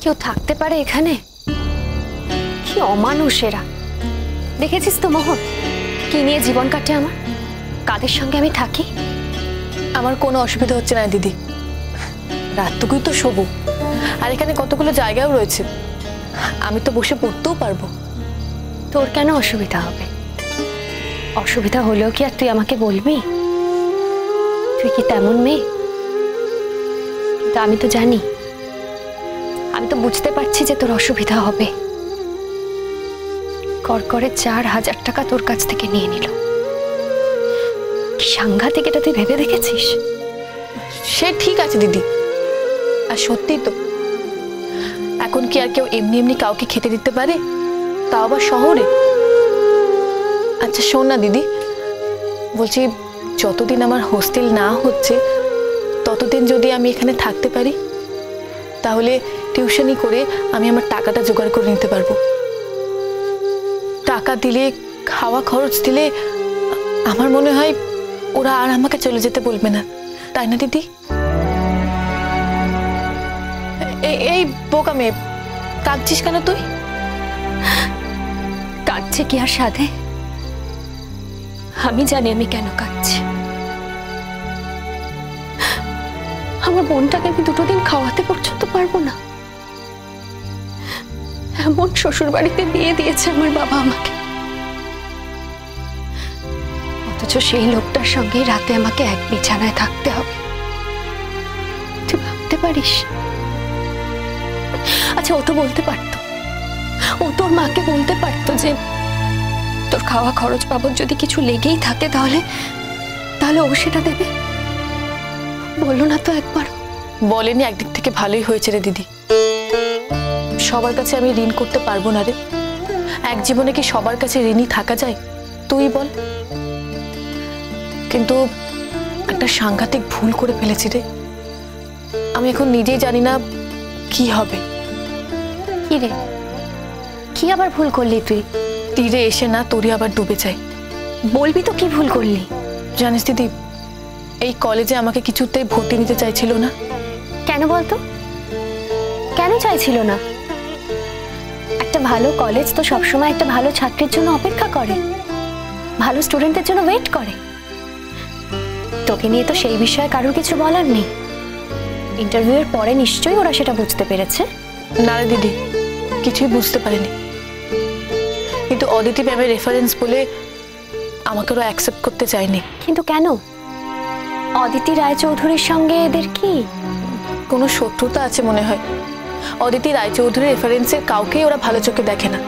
কেউ থাকতে পারে এখানে? কি অমানুষেরা! দেখেছিস তো মোহন, কি নিয়ে জীবন কাটে আমার, কাদের সঙ্গে আমি থাকি। আমার কোনো অসুবিধা হচ্ছে না দিদি, রাতটুকুই তো শোবো, আর এখানে কতগুলো জায়গাও রয়েছে, আমি তো বসে পড়তেও পারবো। তোর কেন অসুবিধা হবে? অসুবিধা হলেও কি আর তুই আমাকে বলবি? তুই কি তেমন মেয়ে? কিন্তু আমি তো জানি, আমি তো বুঝতে পারছি যে তোর অসুবিধা হবে। করকরে 4,000 টাকা তোর কাছ থেকে নিয়ে নিল। কি সাংঘাতিক, এটা তুই ভেবে দেখেছিস? সে ঠিক আছে দিদি, আর সত্যি তো এখন কি আর কেউ এমনি এমনি কাউকে খেতে দিতে পারে, তাও আবার শহরে? আচ্ছা শোন না দিদি, বলছি যতদিন আমার হোস্টেল না হচ্ছে ততদিন যদি আমি এখানে থাকতে পারি, তাহলে টিউশনি করে আমি আমার টাকাটা জোগাড় করে নিতে পারবো। টাকা দিলে, খাওয়া খরচ দিলে আমার মনে হয় ওরা আর আমাকে চলে যেতে বলবে না, তাই না দিদি? এই বোকা মেয়ে, কাঁদছিস কেন তুই? কাঁদছে কি আর সাধে? আমি জানি আমি কেন কাঁদছি। আমার বোনটাকে আমি 2 দিন খাওয়াতে পর্যন্ত পারবো না, এমন শ্বশুর বাড়িতে বিয়ে দিয়েছে আমার বাবা আমাকে। অথচ সেই লোকটার সঙ্গে রাতে আমাকে এক বিছানায় থাকতে হবে। তুই ভাবতে পারিস? আচ্ছা, ও তো বলতে পারতো, ও তোর মাকে বলতে পারতো যে তোর খাওয়া খরচ বাবদ যদি কিছু লেগেই থাকে তাহলে তাহলে ও সেটা দেবে। বললো না তো একবার? বলেনি, একদিক থেকে ভালোই হয়েছে রে দিদি। সবার কাছে আমি ঋণ করতে পারবো না রে, এক জীবনে কি সবার কাছে ঋণী থাকা যায় তুই বল? কিন্তু একটা সাংঘাতিক ভুল করে ফেলেছি রে, আমি এখন নিজেই জানি না কি হবে। কি রে, কি আবার ভুল করলি তুই? তীরে এসে না তোরই আবার ডুবে যায়। বলবি তো কি ভুল করলি? জানিস দিদি, এই কলেজে আমাকে কিছুতেই ভর্তি নিতে চাইছিল না। কেন বলতো? কেন চাইছিল না? একটা ভালো কলেজ তো সবসময় একটা ভালো ছাত্রীর জন্য অপেক্ষা করে, ভালো স্টুডেন্টের জন্য ওয়েট করে। তোকে নিয়ে তো সেই বিষয়ে কারোর কিছু বলার নেই। ইন্টারভিউয়ের পরে নিশ্চয়ই ওরা সেটা বুঝতে পেরেছে। না রে দিদি, কিছুই বুঝতে পারেনি, কিন্তু অদিতি ম্যামের রেফারেন্স বলে আমাকে ওরা অ্যাকসেপ্ট করতে চায়নি। কিন্তু কেন? অদিতি রায়চৌধুরীর সঙ্গে এদের কি কোনো শত্রুতা আছে মনে হয়। অদিতি রায়চৌধুরীর রেফারেন্সের কাউকেই ওরা ভালো চোখে দেখে না।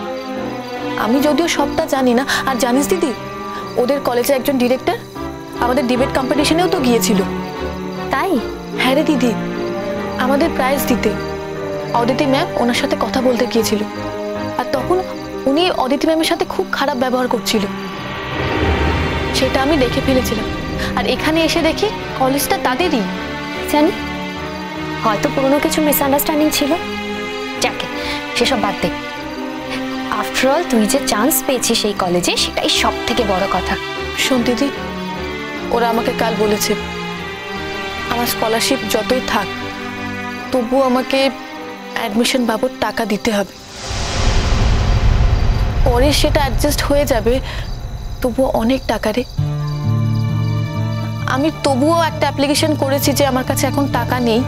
আমি যদিও সবটা জানি না, আর জানিস দিদি, ওদের কলেজে একজন ডিরেক্টর আমাদের ডিবেট কম্পিটিশনেও তো গিয়েছিল। তাই? হ্যাঁ রে দিদি, আমাদের প্রাইজ দিতে অদিতি ম্যাম ওনার সাথে কথা বলতে গিয়েছিল, আর তখন উনি অদিতি ম্যামের সাথে খুব খারাপ ব্যবহার করছিল। সেটা আমি দেখে ফেলেছিলাম, আর এখানে এসে দেখি কলেজটা তাদেরই। জানি, হয়তো পুরনো কিছু মিসআন্ডারস্ট্যান্ডিং ছিল। যাকে সেসব বাদ দে। আফটার অল তুই যে চান্স পেয়েছিস এই কলেজে, সেটাই সব থেকে বড় কথা। শোন দিদি, ওরা আমাকে কাল বলেছে আমার স্কলারশিপ যতই থাক তবুও আমাকে অ্যাডমিশন বাবদ টাকা দিতে হবে। পরে সেটা অ্যাডজাস্ট হয়ে যাবে, তবুও অনেক টাকা রে। আমি তবুও একটা অ্যাপ্লিকেশন করেছি যে আমার কাছে এখন টাকা নেই,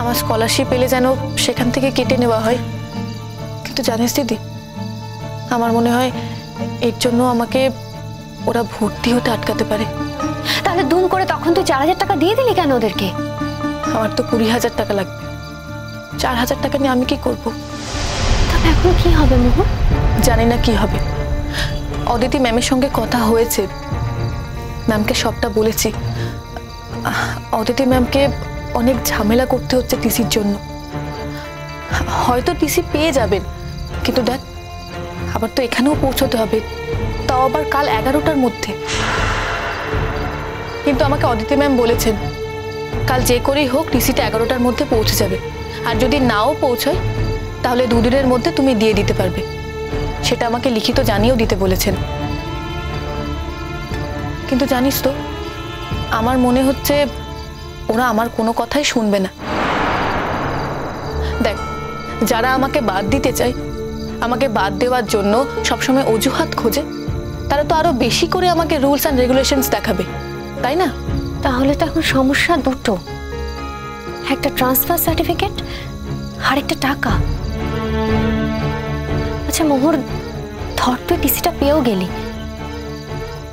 আমার স্কলারশিপ এলে যেন সেখান থেকে কেটে নেওয়া হয়। কিন্তু জানিস দিদি, আমার মনে হয় এর জন্য আমাকে ওরা ভর্তি হতে আটকাতে পারে। তাহলে দুম করে তখন তুই 4,000 টাকা দিয়ে দিলি কেন ওদেরকে? আমার তো 20,000 টাকা লাগবে, 4,000 টাকা নিয়ে আমি কি করব? তবে এখন কি হবে মোহন? জানি না কি হবে। অদিতি ম্যামের সঙ্গে কথা হয়েছে, ম্যামকে সবটা বলেছি। অদিতি ম্যামকে অনেক ঝামেলা করতে হচ্ছে টিসির জন্য। হয়তো টিসি পেয়ে যাবেন, কিন্তু দেখ আবার তো এখানেও পৌঁছতে হবে, তাও আবার কাল 11টার মধ্যে। কিন্তু আমাকে অদিতি ম্যাম বলেছেন কাল যে করেই হোক টিসিটা 11টার মধ্যে পৌঁছে যাবে, আর যদি নাও পৌঁছয় তাহলে 2 দিনের মধ্যে তুমি দিয়ে দিতে পারবে। সেটা আমাকে লিখিত জানিয়েও দিতে বলেছেন। কিন্তু জানিস তো, আমার মনে হচ্ছে ওরা আমার কোনো কথাই শুনবে না। দেখ, যারা আমাকে বাদ দিতে চায়, আমাকে বাদ দেওয়ার জন্য সবসময় অজুহাত খোঁজে, তারা তো আরো বেশি করে আমাকে রুলস অ্যান্ড রেগুলেশনস দেখাবে, তাই না? তাহলে তো এখন সমস্যা দুটো, একটা ট্রান্সফার সার্টিফিকেট আর একটা টাকা। আচ্ছা মোহর, ধর তুই টিসিটা পেয়েও গেলি,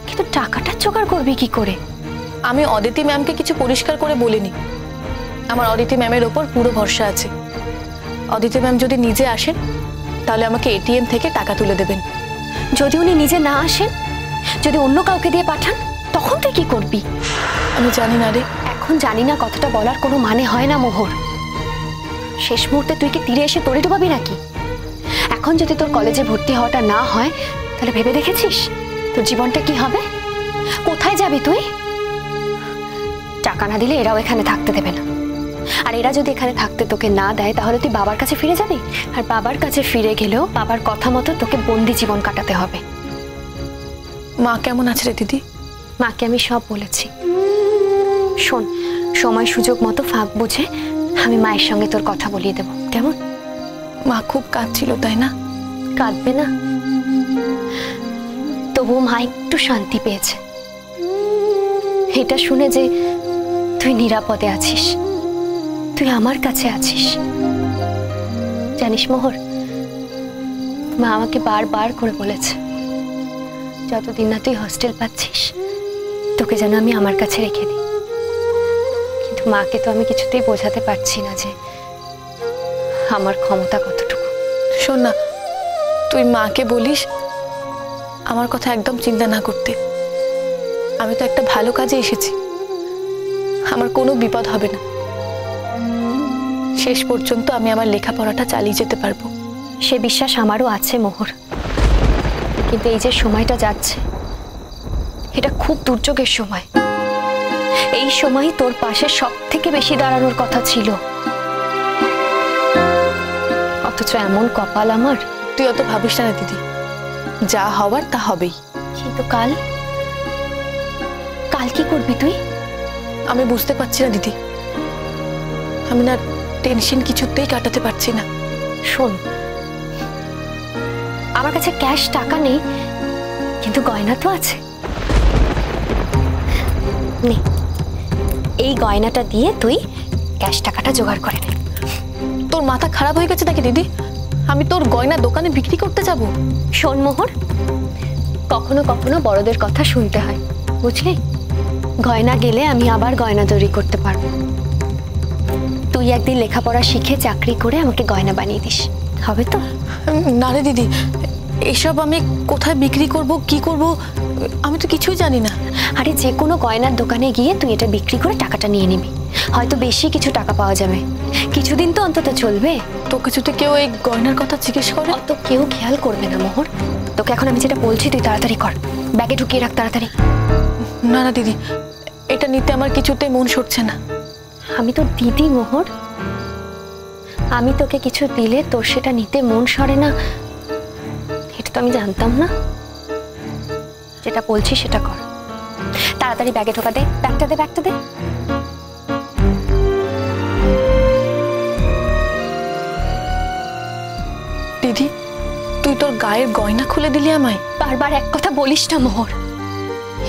কিন্তু টাকাটা জোগাড় করবি কি করে? আমি অদিতি ম্যামকে কিছু পরিষ্কার করে বলিনি। আমার অদিতি ম্যামের ওপর পুরো ভরসা আছে। অদিতি ম্যাম যদি নিজে আসেন তাহলে আমাকে এটিএম থেকে টাকা তুলে দেবেন। যদি উনি নিজে না আসেন, যদি অন্য কাউকে দিয়ে পাঠান, তখন তুই কি করবি? আমি জানি না রে। এখন জানি না কথাটা বলার কোনো মানে হয় না মোহর। শেষ মুহূর্তে তুই কি তীরে এসে তড়ি ডুবাবি নাকি? এখন যদি তোর কলেজে ভর্তি হওয়াটা না হয়, তাহলে ভেবে দেখেছিস তোর জীবনটা কি হবে? কোথায় যাবি তুই? টাকা না দিলে এরাও এখানে থাকতে দেবে না, আর এরা যদি এখানে থাকতে তোকে না দেয় তাহলে তুই বাবার কাছে ফিরে যাবি, আর বাবার কাছে ফিরে গেলেও বাবার কথা মতো তোকে বন্দি জীবন কাটাতে হবে। মা কেমন আছে রে দিদি? মাকে আমি সব বলেছি। শোন, সময় সুযোগ মতো ফাঁক বুঝে আমি মায়ের সঙ্গে তোর কথা বলিয়ে দেব, কেমন? মা খুব কাঁদছিল, তাই না? কাঁদবে না, তবুও মা একটু শান্তি পেয়েছে এটা শুনে যে তুই নিরাপদে আছিস, তুই আমার কাছে আছিস। জানিস মোহর, মা আমাকে বারবার করে বলেছে যতদিন না তুই হস্টেল পাচ্ছিস তোকে যেন আমি আমার কাছে রেখে দিই, কিন্তু মাকে তো আমি কিছুতেই বোঝাতে পারছি না যে আমার ক্ষমতা কতটুকু। শোন না, তুই মাকে বলিস আমার কথা একদম চিন্তা না করতে। আমি তো একটা ভালো কাজে এসেছি, আমার কোনো বিপদ হবে না। শেষ পর্যন্ত আমি আমার লেখাপড়াটা চালিয়ে যেতে পারবো, সে বিশ্বাস আমারও আছে মোহর। কিন্তু এই যে সময়টা যাচ্ছে, এটা খুব দুর্যোগের সময়। এই সময় তোর পাশে সব থেকে বেশি দাঁড়ানোর কথা ছিল, অথচ এমন কপাল আমার। তুই অত ভাবিস না দিদি, যা হওয়ার তা হবেই। কিন্তু কাল কাল কি করবি তুই? আমি বুঝতে পারছি না দিদি, আমি না টেনশন কিছুতেই কাটাতে পারছি না। শোন, আমার কাছে ক্যাশ টাকা নেই, কিন্তু গয়না তো আছে। নে, এই গয়নাটা দিয়ে তুই ক্যাশ টাকাটা জোগাড় করে নে। তোর মাথা খারাপ হয়ে গেছে নাকি দিদি? আমি তোর গয়না দোকানে বিক্রি করতে যাব? শোন মোহর, কখনো কখনো বড়দের কথা শুনতে হয়, বুঝলি? গয়না গেলে আমি আবার গয়না তৈরি করতে পারবো। তুই একদিন লেখাপড়া শিখে চাকরি করে আমাকে গয়না বানিয়ে দিস, হবে তো? না রে দিদি, এসব আমি কোথায় বিক্রি করব, কি করব, আমি তো কিছুই জানি না। আরে যে কোনো গয়নার দোকানে গিয়ে তুই এটা বিক্রি করে টাকাটা নিয়ে নিবি, হয়তো বেশি কিছু টাকা পাওয়া যাবে, কিছুদিন তো অন্তত চলবে। তো কিছুতে কেউ এই গয়নার কথা জিজ্ঞেস করে? অত কেউ খেয়াল করবে না মোহর। তোকে এখন আমি যেটা বলছি তুই তাড়াতাড়ি কর, ব্যাগে ঢুকিয়ে রাখ তাড়াতাড়ি। না না দিদি, এটা নিতে আমার কিছুতে মন সরছে না। আমি তো দিদি মোহর, আমি তোকে কিছু দিলে তোর সেটা নিতে মন সরে না, এটা তো আমি জানতাম না। যেটা বলছি সেটা কর, তাড়াতাড়ি ব্যাগে ঢোকা দে, ব্যাগটা দে, ব্যাগটা দে। দিদি, তুই তোর গায়ের গয়না খুলে দিলি আমায়। বারবার এক কথা বলিস না মোহর,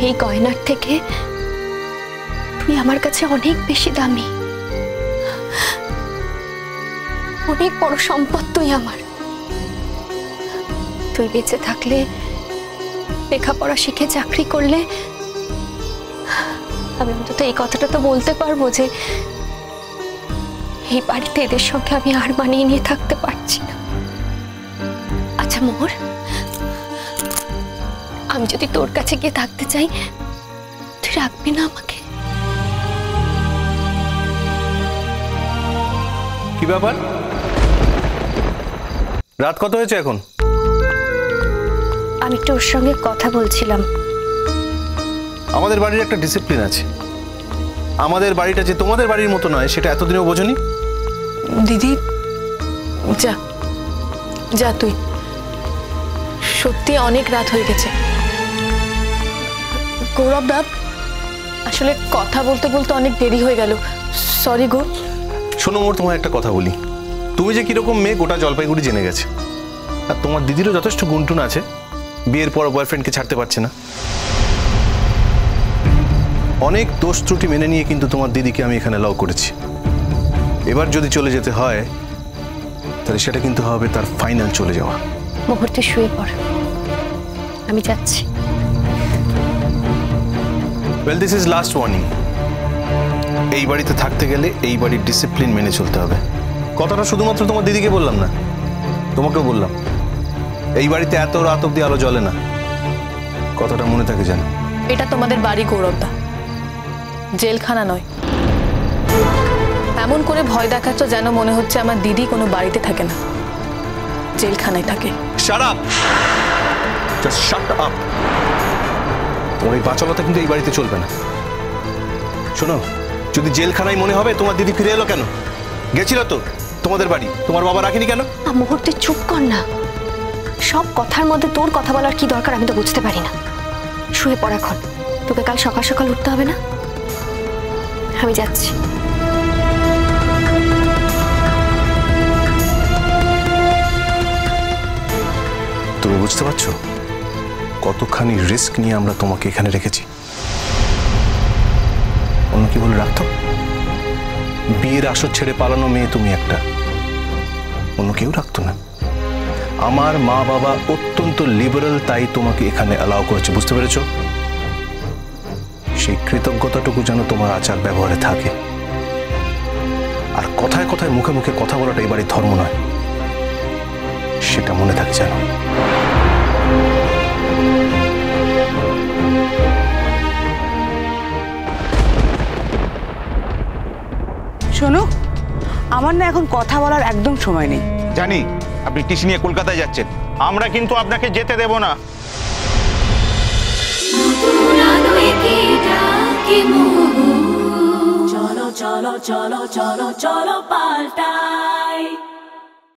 এই গয়নার থেকে তুই আমার কাছে অনেক বেশি দামি, অনেক বড় সম্পদ তুই আমার। তুই বেঁচে থাকলে, লেখাপড়া শিখে চাকরি করলে আমি অন্তত এই কথাটা তো বলতে পারবো যে এই বাড়িতে এদের সঙ্গে আমি আর মানিয়ে নিয়ে থাকতে পারছি না। আচ্ছা মোহর, আমি যদি তোর কাছে গিয়ে থাকতে চাই, তুই রাখবি না আমাকে? কি ব্যাপার, রাত কত হয়েছে এখন? আমি একটু ওর সঙ্গে কথা বলছিলাম। আমাদের বাড়ির একটা ডিসিপ্লিন আছে, আমাদের বাড়িটা যে তোমাদের বাড়ির মতো নয় সেটা এতদিনেও বোঝনি? দিদি যা যা, তুই সত্যি অনেক রাত হয়ে গেছে। গৌরব দা, আসলে কথা বলতে বলতে অনেক দেরি হয়ে গেল, সরি গো। শোনো মোর, তোমার একটা কথা বলি, তুমি যে কিরকম মেয়ে গোটা জলপাইগুড়ি জেনে গেছে। আর তোমার দিদিরও যথেষ্ট গুণটুন আছে, বিয়ের পর বয়ফ্রেন্ডকে ছাড়তে পারছে না। অনেক দোষ ত্রুটি মেনে নিয়ে কিন্তু তোমার দিদিকে আমি এখানে অ্যালাউ করেছি। এবার যদি চলে যেতে হয় তাহলে সেটা কিন্তু হবে তার ফাইনাল চলে যাওয়া। মুহূর্তে শুয়ে পড়, আমি যাচ্ছি। Well, this is last warning. এই বাড়িতে থাকতে গেলে এই বাড়ির ডিসিপ্লিন মেনে চলতে হবে। কথাটা শুধুমাত্র তোমার দিদিকে বললাম না, তোমাকেও বললাম। এই বাড়িতে এত রাত অব্দি আলো জ্বলে না, কথাটা মনে থাকে জানো। এটা তোমাদের বাড়ি গৌরবদা, জেলখানা নয়। এমন করে ভয় দেখাচ্ছ যেন মনে হচ্ছে আমার দিদি কোনো বাড়িতে থাকে না, জেলখানায় থাকে। Shut up, just shut up. তোমার এই বাচালতা কিন্তু এই বাড়িতে চলবে না। শোনো, যদি জেলখানায় মনে হবে তোমার দিদি ফিরে এলো কেন? গেছিল তো তোমাদের বাড়ি, তোমার বাবা রাখেনি কেন? মুহূর্তে চুপ কর না। সব কথার মধ্যে তোর কথা বলার কি দরকার আমি তো বুঝতে পারি না। শুয়ে পড় এখন, তোকে কাল সকাল সকাল উঠতে হবে না। আমি যাচ্ছি। তুমি বুঝতে পারছো কতখানি রিস্ক নিয়ে আমরা তোমাকে এখানে রেখেছি? অন্য কি বলে রাখতো? বিয়ের আসর ছেড়ে পালানো মেয়ে তুমি একটা, অন্য কেউ রাখতো না। আমার মা বাবা অত্যন্ত লিবারেল, তাই তোমাকে এখানে অ্যালাউ করেছে, বুঝতে পেরেছো? সেই কৃতজ্ঞতাটুকু যেন তোমার আচার ব্যবহারে থাকে। আর কথায় কথায় মুখে মুখে কথা বলাটা এই বাড়ির ধর্ম নয়, সেটা মনে থাকে যেন। শোনো, আমার না এখন কথা বলার একদম সময় নেই। জানি আপনি টিসি নিয়ে কলকাতায় যাচ্ছেন, আমরা কিন্তু আপনাকে যেতে দেব না। চলো চলো চলো চলো চলো পাল্টাই।